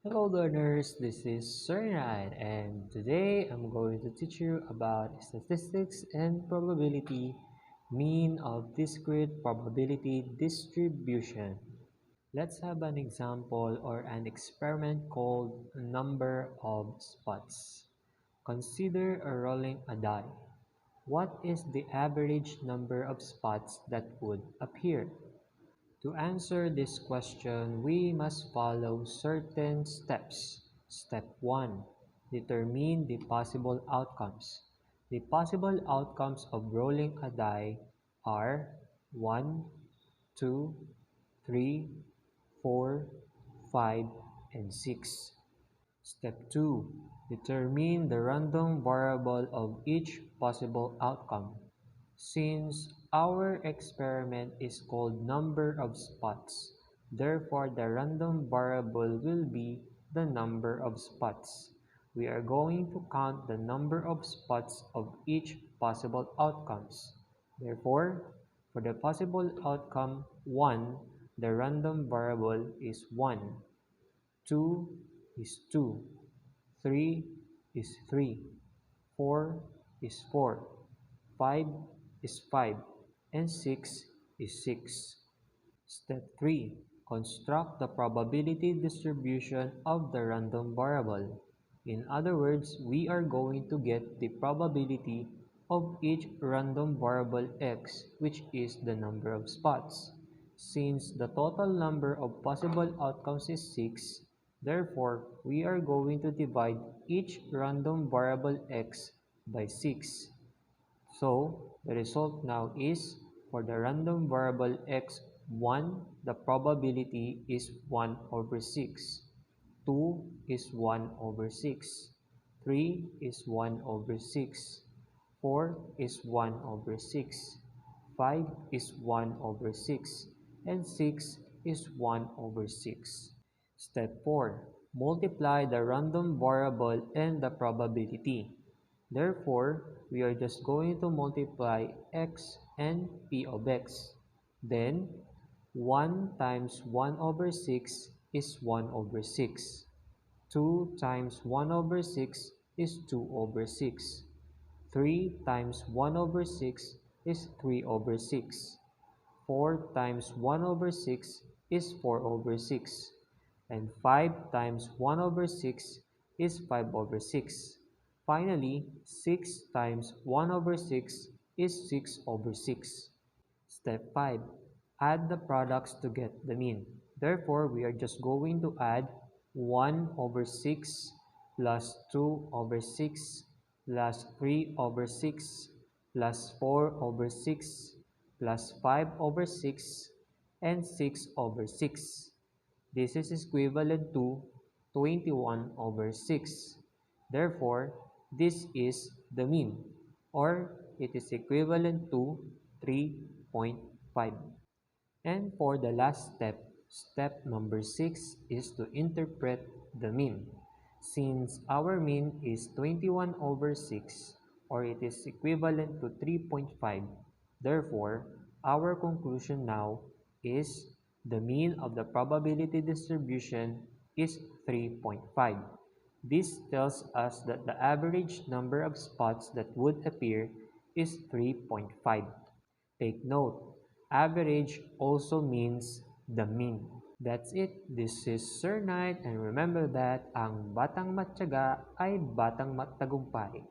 Hello learners, this is Sir Nine, and today I'm going to teach you about statistics and probability, mean of discrete probability distribution. Let's have an example or an experiment called number of spots. Consider rolling a die. What is the average number of spots that would appear? To answer this question, we must follow certain steps. Step 1. Determine the possible outcomes. The possible outcomes of rolling a die are 1, 2, 3, 4, 5, and 6. Step 2. Determine the random variable of each possible outcome. Since our experiment is called number of spots, therefore the random variable will be the number of spots. We are going to count the number of spots of each possible outcomes. Therefore, for the possible outcome 1, the random variable is 1. 2 is 2, 3 is 3, 4 is 4, 5 is 5, and 6 is 6. Step 3. Construct the probability distribution of the random variable. In other words, we are going to get the probability of each random variable x, which is the number of spots. Since the total number of possible outcomes is 6, therefore, we are going to divide each random variable x by 6. So, the result now is for the random variable x1, the probability is 1 over 6. 2 is 1 over 6. 3 is 1 over 6. 4 is 1 over 6. 5 is 1 over 6. And 6 is 1 over 6. Step 4. Multiply the random variable and the probability. Therefore, we are just going to multiply x and p of x. Then, 1 times 1 over 6 is 1 over 6. 2 times 1 over 6 is 2 over 6. 3 times 1 over 6 is 3 over 6. 4 times 1 over 6 is 4 over 6. And 5 times 1 over 6 is 5 over 6. Finally, 6 times 1 over 6 is 6 over 6. Step 5. Add the products to get the mean. Therefore, we are just going to add 1 over 6 plus 2 over 6 plus 3 over 6 plus 4 over 6 plus 5 over 6 and 6 over 6. This is equivalent to 21 over 6. Therefore, this is the mean, or it is equivalent to 3.5. And for the last step, step number 6 is to interpret the mean. Since our mean is 21 over 6, or it is equivalent to 3.5, therefore, our conclusion now is the mean of the probability distribution is 3.5. This tells us that the average number of spots that would appear is 3.5. Take note, average also means the mean. That's it. This is Sir Knight, and remember that ang batang matyaga ay batang matagumpay.